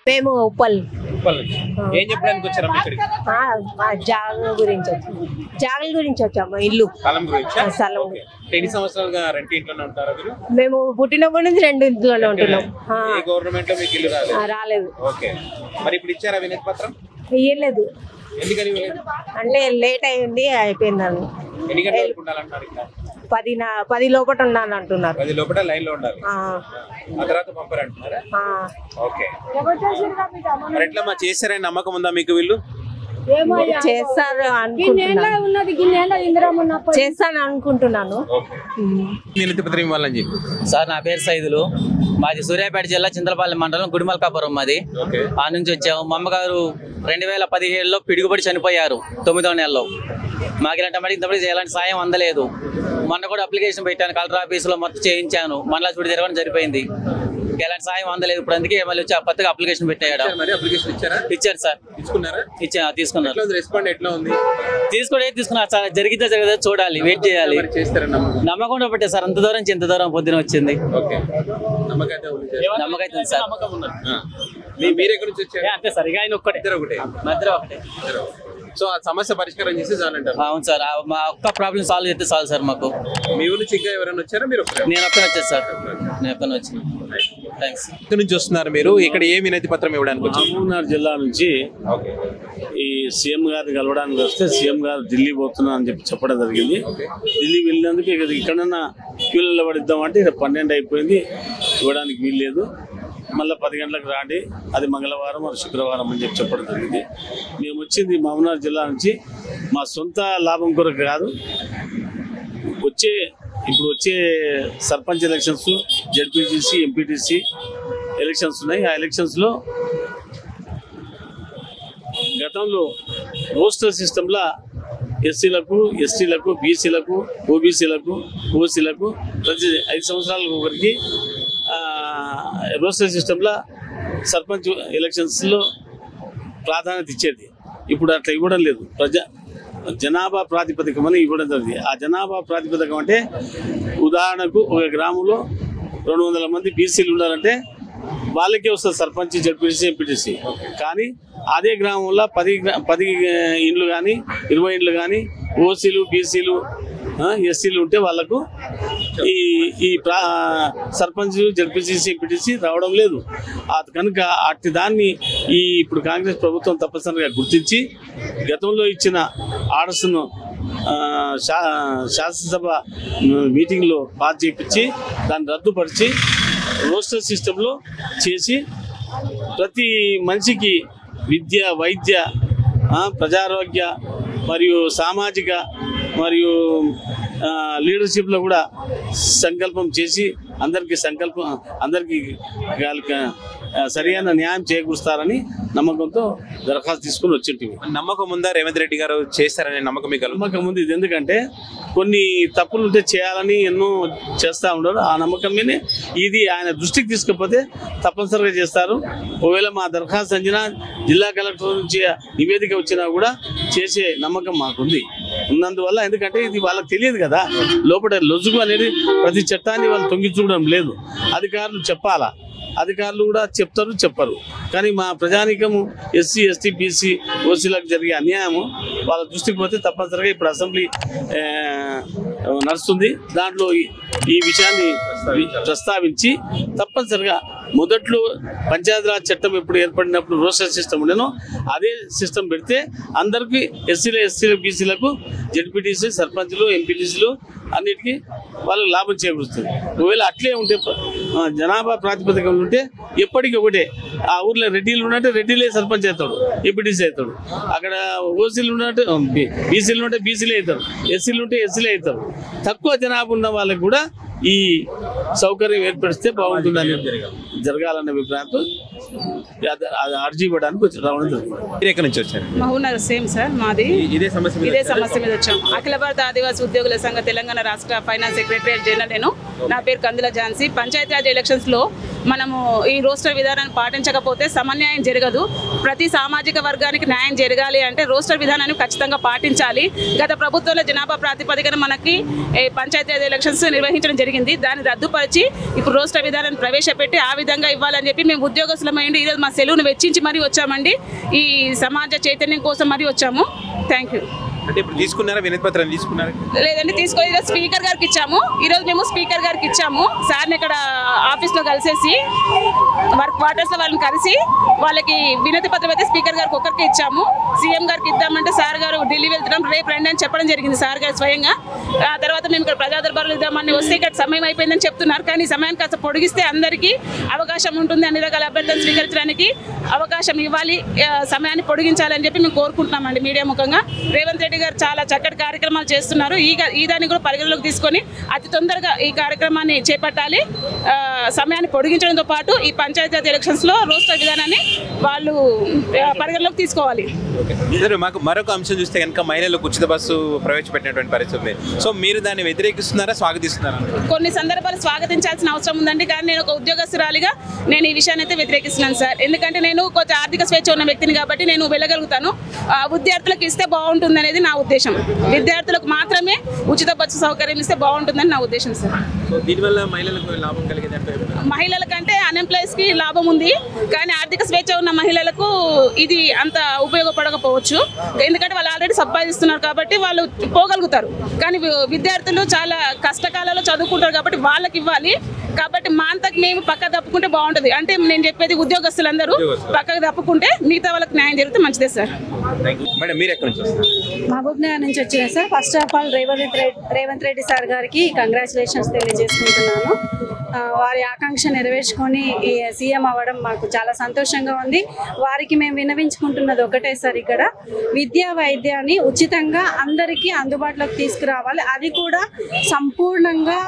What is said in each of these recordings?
మేము ఉప్పల్ ఏం చెప్పడానికి వచ్చారా ఇక్కడికి? జాగల గురించి వచ్చాము. ఇల్లు స్థలం గురించి. స్థలం. ఎన్ని సంవత్సరాలుగా రెంట్ ఇంట్లోనే ఉంటారా మీరు? మేము పుట్టినప్పటి నుంచి 2 ఇంట్లోనే ఉంటున్నాం. గవర్నమెంట్ లో మీకు ఇల్లు రాలేదు. ఓకే, మరి ఇప్పుడు ఇచ్చారా వినతి పత్రం? ఇయ్యలేదు. ఎందుకని ఇవ్వలేదు? అంటే లేట్ అయింది, అయిపోయిందని. ఎన్ని గంటలకు ఉండాలంటారు? 10 లోపల ఉండాలి అంటున్నారు. 10 లోపల లైన్ లో ఉండాలి, ఆ తర్వాత పంపారంటున్నారా? ఓకే, మరి ఎట్లా మా చేశారని నమ్మకం ఉందా మీకు? వీళ్ళు చేస్తారు చేస్తాను అనుకుంటున్నాను. వినతి పత్రం ఇవ్వాలని చెప్పి. సార్ నా పేరు సైదులు, మాది సూర్యాపేట జిల్లా చింతలపల్లి మండలం గుడిమల్కాపురం మాది. ఆ నుంచి వచ్చాము. మా అమ్మగారు 2017లో పిడుగుబడి చనిపోయారు 9వ నెలలో. మాకు ఇలాంటి మటుకు ఇంతవరకు ఎలాంటి సాయం అందలేదు. మొన్న కూడా అప్లికేషన్ పెట్టాను కలెక్టర్ ఆఫీసులో, మొత్తం చేయించాను. మండల చూడి తిరగడం జరిపోయింది, ఎలాంటి సాయం అందలేదు. ఇప్పుడు అందుకే మళ్ళీ వచ్చి కొత్తగా అప్లికేషన్ పెట్టాడు. ఇచ్చారు సార్. తీసుకున్నారు. తీసుకున్నారు సార్. జరిగితే జరగదు చూడాలి, వెయిట్ చేయాలి. నమ్మకం పెట్టే సార్, అంత దూరం నుంచి ఇంత దూరం పొద్దున వచ్చింది. నమ్మకం సార్. అంతే సార్, ఇక ఆయన ఒక్కటే. సో ఆ సమస్య పరిష్కారం చేసి చాలంటారు? అవును సార్, మా ఒక్క ప్రాబ్లం సాల్వ్ చేస్తే చాలు సార్ మాకు. మీ ఊరు నుంచి ఇంకా ఎవరైనా వచ్చారా? మీరు? నేను ఒక్కనే వచ్చాను సార్, నేను ఒక్కనే వచ్చాను. థ్యాంక్స్. ఇక్కడ నుంచి వస్తున్నారు మీరు, ఇక్కడ ఏ వినతి పత్రం ఇవ్వడానికి వచ్చారు? మహబూబ్నగర్ జిల్లా నుంచి ఈ సీఎం గారిని కలవడానికి వస్తే సీఎం గారు ఢిల్లీ పోతున్నా అని చెప్పడం జరిగింది. ఢిల్లీ వెళ్ళినందుకు ఇక్కడన్నా క్యూలో నిలబడిద్దామంటే ఇక్కడ 12 అయిపోయింది, ఇవ్వడానికి వీల్లేదు. మళ్ళీ 10 గంటలకు రాండి, అది మంగళవారం మరి శుక్రవారం అని చెప్పడం జరిగింది. మేము వచ్చింది మహబూబ్నగర్ జిల్లా నుంచి మా సొంత లాభం కొరకు కాదు. ఇప్పుడు వచ్చే sarpanch elections, ZPTC, MPTC elections ఉన్నాయి. ఆ ఎలక్షన్స్లో గతంలో రోస్టర్ సిస్టంలో ఎస్సీలకు, ఎస్టీలకు, బీసీలకు, ఓబీసీలకు, ఓసీలకు ప్రతి 5 సంవత్సరాలకు ఒకరికి రోస్టర్ సిస్టంలో సర్పంచ్ ఎలక్షన్స్లో ప్రాధాన్యత ఇచ్చేది. ఇప్పుడు అట్లా ఇవ్వడం లేదు. జనాభా ప్రాతిపదికం అని ఇవ్వడం జరిగింది. ఆ జనాభా ప్రాతిపదికం అంటే ఉదాహరణకు ఒక గ్రామంలో 200 మంది బీసీలు ఉండాలంటే వాళ్ళకే వస్తుంది సర్పంచ్, జడ్పీటీసీ, ఎంపీటీసీ. కానీ అదే గ్రామంలో 10 ఇండ్లు కానీ 20 ఇండ్లు కానీ ఓసీలు, బీసీలు, ఎస్సీలు ఉంటే వాళ్ళకు ఈ సర్పంచ్, జడ్పీటీసీ, ఎంపీటీసీ రావడం లేదు. కనుక అట్టి దాన్ని ఇప్పుడు కాంగ్రెస్ ప్రభుత్వం తప్పనిసరిగా గుర్తించి గతంలో ఇచ్చిన ఆర్డర్స్ను శాసనసభ మీటింగ్లో పాస్ చేయించి దాన్ని రద్దుపరిచి రోస్టర్ సిస్టంలో చేసి ప్రతి మనిషికి విద్య, వైద్య, ప్రజారోగ్య మరియు సామాజిక మరియు లీడర్షిప్లో కూడా సంకల్పం చేసి అందరికీ సరైన న్యాయం చేకూరుస్తారని నమ్మకంతో దరఖాస్తు తీసుకుని వచ్చింటివి. నమ్మకం ఉందా రేవంత్ రెడ్డి గారు చేస్తారనే నమ్మకం మీకు? నమ్మకం ఉంది. ఇది ఎందుకంటే కొన్ని తప్పులు ఉంటే చేయాలని ఎన్నో చేస్తూ ఉండరు. ఆ నమ్మకం మీదే ఇది ఆయన దృష్టికి తీసుకపోతే తప్పనిసరిగా చేస్తారు. ఒకవేళ మా దరఖాస్తు అందినా జిల్లా కలెక్టర్ నుంచి నివేదిక వచ్చినా కూడా చేసే నమ్మకం మాకుంది. ఉన్నందువల్ల ఎందుకంటే ఇది వాళ్ళకి తెలియదు కదా, లోపల లొజుగు అనేది ప్రతి చట్టాన్ని వాళ్ళు తొంగి చూడడం లేదు. అధికారులు చెప్పాలా, అధికారులు కూడా చెప్పరు. కానీ మా ప్రజానీకము ఎస్సీ, ఎస్టీ, బీసీ, ఓసీలకు జరిగే అన్యాయము వాళ్ళ దృష్టికి పోతే తప్పనిసరిగా ఇప్పుడు అసెంబ్లీ నడుస్తుంది. దాంట్లో ఈ విషయాన్ని ప్రస్తావించి తప్పనిసరిగా మొదట్లో పంచాయతీరాజ్ చట్టం ఎప్పుడు ఏర్పడినప్పుడు రోస్టర్ సిస్టమ్ ఉండేనో అదే సిస్టమ్ పెడితే అందరికీ ఎస్సీలు, బీసీలకు జడ్పీటీసీ, సర్పంచ్లు, ఎంపీటీసీలు అన్నిటికీ వాళ్ళకి లాభం చేకూరుస్తుంది. ఒకవేళ అట్లే ఉంటే జనాభా ప్రాతిపదికలు ఉంటే ఎప్పటికీ ఒకటే. ఆ ఊర్లో రెడ్డిలు ఉన్నట్టే రెడ్డిలే సర్పంచ్ అవుతాడు, ఎంపీటీసీ అవుతాడు. అక్కడ ఓసీలు ఉన్నట్టు బీసీలు ఉంటే బీసీలే అవుతారు, ఎస్సీలు ఉంటే ఎస్సీలే అవుతారు. తక్కువ జనాభా ఉన్న వాళ్ళకి కూడా ఈ సౌకర్యం ఏర్పరిస్తే బాగుంటుందని జరగాలన్న అభిప్రాయంతో అర్జీ ఇవ్వడానికి రావడం జరిగింది. మహబూబ్నగర్ సేమ్ సార్, మాది ఇదే సమస్య మీద వచ్చాం. అఖిల భారత ఆదివాసీ ఉద్యోగుల సంఘ తెలంగాణ రాష్ట్ర ఫైనాన్స్ సెక్రటరీ జనరల్. నా పేరు కందుల ఝాన్సీ. పంచాయతీరాజ్ ఎలక్షన్స్ లో మనము ఈ రోస్టర్ విధానాన్ని పాటించకపోతే సమన్యాయం జరగదు. ప్రతి సామాజిక వర్గానికి న్యాయం జరగాలి అంటే రోస్టర్ విధానాన్ని ఖచ్చితంగా పాటించాలి. గత ప్రభుత్వంలో జనాభా ప్రాతిపదికన మనకి పంచాయతీ ఎలక్షన్స్ నిర్వహించడం జరిగింది. దాన్ని రద్దుపరిచి ఇప్పుడు రోస్టర్ విధానాన్ని ప్రవేశపెట్టి ఆ విధంగా ఇవ్వాలని చెప్పి మేము ఉద్యోగస్తులమైంది ఈరోజు మా సెలవును వెచ్చించి మరీ వచ్చామండి. ఈ సమాజ చైతన్యం కోసం మరీ వచ్చాము. Thank you. అంటే ఇప్పుడు తీసుకున్నారా వినతి పత్రం తీసుకున్నారా? లేదండి, తీసుకొని ఈరోజు స్పీకర్ గారికి ఇచ్చాము. ఈరోజు మేము స్పీకర్ గారికి ఇచ్చాము. సార్ని ఇక్కడ ఆఫీస్లో కలిసేసి వర్క్ క్వార్టర్స్లో వాళ్ళని కలిసి వాళ్ళకి వినతి పత్రం అయితే స్పీకర్ గారికి ఒక్కరికి ఇచ్చాము. సీఎం గారికి ఇద్దామంటే సార్ గారు ఢిల్లీ వెళ్తున్నాం రేపు రండి అని చెప్పడం జరిగింది సార్ గారు స్వయంగా. ఆ తర్వాత మేము ఇక్కడ ప్రజా దర్బార్లు ఇద్దామని వస్తే ఇక్కడ సమయం అయిపోయిందని చెప్తున్నారు. కానీ ఈ సమయాన్ని కాస్త పొడిగిస్తే అందరికీ అవకాశం ఉంటుంది. అన్ని రకాల అభ్యర్థులను స్వీకరించడానికి అవకాశం ఇవ్వాలి, సమయాన్ని పొడిగించాలని చెప్పి మేము కోరుకుంటున్నామండి మీడియా ముఖంగా. రేవంత్ రెడ్డి గారు చాలా చక్కటి కార్యక్రమాలు చేస్తున్నారు. ఈ దాన్ని కూడా పరిగణలోకి తీసుకొని అతి తొందరగా ఈ కార్యక్రమాన్ని చేపట్టాలి. సమయాన్ని పొడిగించడంతో పాటు ఈ పంచాయతీ ఎలక్షన్స్లో రోస్టర్ విధానాన్ని వాళ్ళు పరిగణలోకి తీసుకోవాలి. మాకు మరొక అంశం చూస్తే కనుక మహిళలకు ఉచిత బస్సు ప్రవేశపెట్టినటువంటి పరిస్థితి. సో మీరు దాన్ని వ్యతిరేకిస్తున్నారా స్వాగతిస్తున్నారా? కొన్ని సందర్భాలు స్వాగతించాల్సిన అవసరం ఉందండి. కానీ నేను ఒక ఉద్యోగస్తురాలిగా నేను ఈ విషయాన్ని అయితే వ్యతిరేకిస్తున్నాను సార్. ఎందుకంటే నేను కొంచెం ఆర్థిక స్వేచ్ఛ ఉన్న వ్యక్తిని కాబట్టి నేను వెళ్ళగలుగుతాను. విద్యార్థులకు ఇస్తే బాగుంటుంది అనేది నా ఉద్దేశం. విద్యార్థులకు మాత్రమే ఉచిత బస్సు సౌకర్యం ఇస్తే బాగుంటుందని నా ఉద్దేశం సార్. దీనివల్ల మహిళలకు లాభం కలిగేదంటే మహిళలకంటే అన్ఎంప్లాయీస్కి లాభం ఉంది, కానీ ఆర్థిక స్వేచ్ఛ ఉన్న మహిళలకు ఇది అంత ఉపయోగపడకపోవచ్చు. ఎందుకంటే వాళ్ళు ఆల్రెడీ సంపాదిస్తున్నారు కాబట్టి వాళ్ళు పోగలుగుతారు. కానీ విద్యార్థులు చాలా కష్టకాలంలో చదువుకుంటారు కాబట్టి వాళ్ళకి ఇవ్వాలి. కాబట్టి మా అంతకు మేము పక్క తప్పుకుంటే బాగుంటుంది. అంటే నేను చెప్పేది ఉద్యోగస్తులందరూ పక్కకు తప్పుకుంటే మిగతా వాళ్ళకి న్యాయం జరిగితే మంచిదే సార్. మేడం మీరు ఎక్కడి నుంచి వస్తారు? మహబూబ్ నగర్ నుంచి వచ్చిన sir. First of all Revanth Reddy sir గారికి కంగ్రాచులేషన్స్ తెలియజేసుకుంటున్నాను. వారి ఆకాంక్ష నెరవేర్చుకొని సీఎం అవ్వడం మాకు చాలా సంతోషంగా ఉంది. వారికి మేము విన్నవించుకుంటున్నది ఒకటే సార్, ఇక్కడ విద్యా వైద్యాన్ని ఉచితంగా అందరికీ అందుబాటులోకి తీసుకురావాలి. అది కూడా సంపూర్ణంగా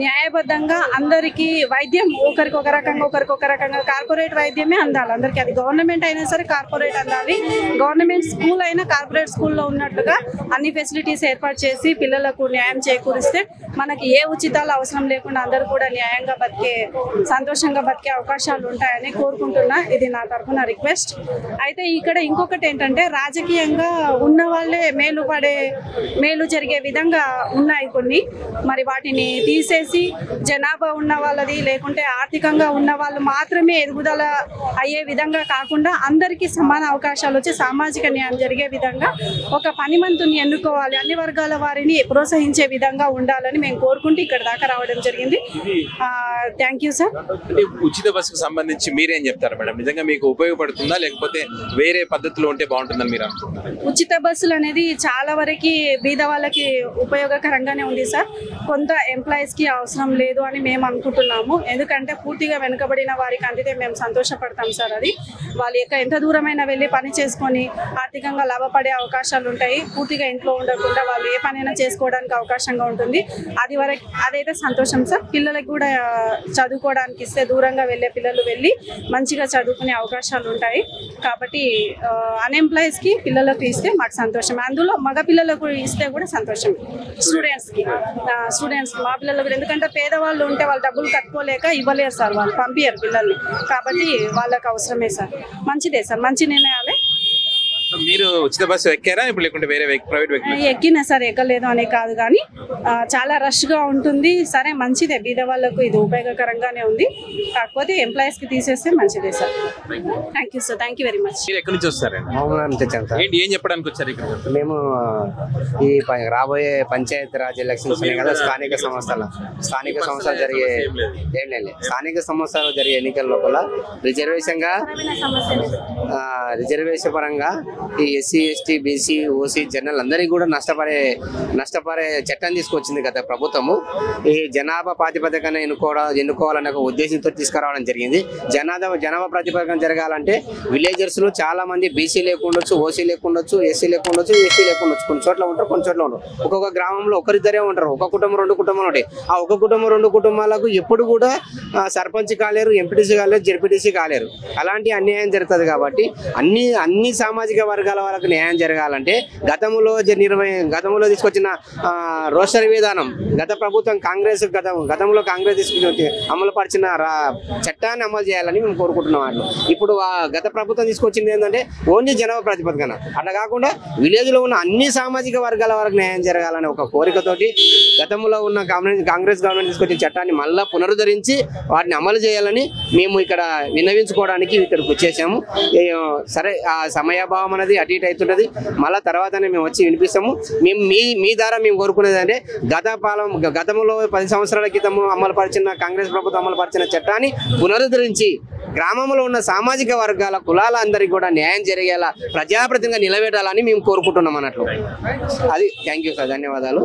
న్యాయబద్ధంగా అందరికీ వైద్యం ఒకరికి ఒక రకంగా కార్పొరేట్ వైద్యమే అందాలి అందరికీ. అది గవర్నమెంట్ అయినా సరే కార్పొరేట్ అందాలి. గవర్నమెంట్ స్కూల్ అయినా కార్పొరేట్ స్కూల్లో ఉన్నట్టుగా అన్ని ఫెసిలిటీస్ ఏర్పాటు చేసి పిల్లలకు న్యాయం చేకూరిస్తే మనకి ఏ ఉచితాలు అవసరం లేకుండా అందరూ కూడా న్యాయంగా బతికే సంతోషంగా బతికే అవకాశాలు ఉంటాయని కోరుకుంటున్నా. ఇది నా తరఫున రిక్వెస్ట్. అయితే ఇక్కడ ఇంకొకటి ఏంటంటే రాజకీయంగా ఉన్న వాళ్ళే మేలు జరిగే విధంగా ఉన్నాయి కొన్ని. మరి వాటిని తీసేసి జనాభా ఉన్న వాళ్ళది లేకుంటే ఆర్థికంగా ఉన్న వాళ్ళు మాత్రమే ఎదుగుదల అయ్యే విధంగా కాకుండా అందరికీ సమాన అవకాశాలు వచ్చి సామాజిక న్యాయం జరిగే విధంగా ఒక పనిమంతుని ఎన్నుకోవాలి. అన్ని వర్గాల వారిని ప్రోత్సహించే విధంగా ఉండాలని మేము కోరుకుంటూ ఇక్కడ దాకా రావడం జరిగింది. Thank you sir. ఉచిత బస్సుకు సంబంధించి మీరేం చెప్తారు మేడం? నిజంగా మీకు ఉపయోగపడుతుందా లేకపోతే వేరే పద్ధతిలో ఉంటే బాగుంటుందని మీరు అనుకుంటున్నారు? ఉచిత బస్సులు అనేది చాలా వరకు బీద వాళ్ళకి ఉపయోగకరంగానే ఉంది సార్. కొంత ఎంప్లాయీస్కి అవసరం లేదు అని మేము అనుకుంటున్నాము. ఎందుకంటే పూర్తిగా వెనుకబడిన వారికి అందితే మేము సంతోషపడతాం సార్. అది వాళ్ళు ఎంత దూరమైనా వెళ్ళి పని చేసుకొని ఆర్థికంగా లాభపడే అవకాశాలు ఉంటాయి. పూర్తిగా ఇంట్లో ఉండకుండా వాళ్ళు ఏ పనైనా చేసుకోవడానికి అవకాశంగా ఉంటుంది. అదైతే సంతోషం సార్. పిల్లలకు కూడా చదువుకోవడానికి ఇస్తే దూరంగా వెళ్ళే పిల్లలు వెళ్ళి మంచిగా చదువుకునే అవకాశాలు ఉంటాయి. కాబట్టి అన్ఎంప్లాయీస్కి పిల్లలకు ఇస్తే మాకు సంతోషం. అందులో మగ పిల్లలకు ఇస్తే కూడా సంతోషం. స్టూడెంట్స్కి మా పిల్లలకు కూడా, ఎందుకంటే పేదవాళ్ళు ఉంటే వాళ్ళు డబ్బులు కట్టుకోలేక ఇవ్వలేరు సార్, వాళ్ళు పంపించారు పిల్లల్ని. కాబట్టి వాళ్ళకి అవసరమే సార్. మంచిదే సార్, మంచి నిర్ణయాలే. మీరు ఉచిత బస్సు ఎక్కారా ఇప్పుడు లేకుంటే వేరే ప్రైవేట్ వెహికల్? ఎక్కినా సార్, ఎక్కలేదు అనే కాదు, కానీ చాలా రష్గా ఉంటుంది. సరే మంచిదే, బీద వాళ్ళకు ఇది ఉపయోగకరంగానే ఉంది. కాకపోతే ఎంప్లాయీస్కి తీసేస్తే మంచిదే sir. Thank you sir. Thank you very much. మీరు ఎక్కడి నుంచి వస్తారండి? ఏంటి ఏం చెప్పడానికి వచ్చారు ఇక్కడ? మేము ఈ రాబోయే పంచాయతీ రాజ్ ఎలక్షన్స్ కదా, స్థానిక సంస్థలు జరిగే స్థానిక సంస్థలు జరిగే ఎన్నికల లోపల రిజర్వేషన్ పరంగా ఈ SC ST BC OC general అందరికీ కూడా నష్టపరే చట్టం తీసుకొచ్చింది గత ప్రభుత్వము. ఈ జనాభా ప్రాతిపదికన ఎన్నుకోవాలనే ఒక ఉద్దేశంతో తీసుకురావడం జరిగింది. జనాభా ప్రాతిపదికన జరగాలంటే విలేజర్స్ లో చాలా మంది బీసీ లేకుండొచ్చు, ఓసీ లేకుండొచ్చు, ఎస్సీ లేకుండొచ్చు, ఎస్టీ లేకుండొచ్చు. కొన్ని చోట్ల ఉంటారు, కొన్ని చోట్ల ఉండరు. ఒక్కొక్క గ్రామంలో ఒకరిద్దరే ఉంటారు. ఒక కుటుంబం 2 కుటుంబాలు ఉంటాయి. ఆ ఒక కుటుంబం 2 కుటుంబాలకు ఎప్పుడు కూడా సర్పంచ్ కాలేరు, ఎంపీటీసీ కాలేరు, జెడ్పీటీసీ కాలేరు. అలాంటి అన్యాయం జరుగుతుంది. కాబట్టి అన్ని సామాజిక వర్గాల వాళ్ళకు న్యాయం జరగాలంటే గతంలో తీసుకొచ్చిన రోస్టర్ విధానం గత ప్రభుత్వం గతంలో కాంగ్రెస్ తీసుకొచ్చి అమలు పరిచిన చట్టాన్ని అమలు చేయాలని మేము కోరుకుంటున్నాం. వాళ్ళు ఇప్పుడు గత ప్రభుత్వం తీసుకొచ్చింది ఏంటంటే ఓన్లీ జనాభా ప్రాతిపదికన, అట్లా కాకుండా విలేజ్లో ఉన్న అన్ని సామాజిక వర్గాల వరకు న్యాయం జరగాలని ఒక కోరికతోటి గతంలో ఉన్న కాంగ్రెస్ గవర్నమెంట్ తీసుకొచ్చిన చట్టాన్ని మళ్ళా పునరుద్ధరించి వాటిని అమలు చేయాలని మేము ఇక్కడ విన్నవించుకోవడానికి ఇక్కడికి వచ్చేసాము. సరే ఆ సమయాభావం అనేది అటు ఇటు అవుతున్నది, మళ్ళీ తర్వాతనే మేము వచ్చి వినిపిస్తాము. మేము మీ ద్వారా మేము కోరుకునేది అంటే గతంలో 10 సంవత్సరాల క్రితం అమలుపరిచిన కాంగ్రెస్ ప్రభుత్వం అమలుపరిచిన చట్టాన్ని పునరుద్ధరించి గ్రామంలో ఉన్న సామాజిక వర్గాల కులాల అందరికీ కూడా న్యాయం జరిగేలా ప్రజాప్రతినిధిగా నిలబెట్టాలని మేము కోరుకుంటున్నాం అన్నట్లు. అది థ్యాంక్ యూ సార్, ధన్యవాదాలు.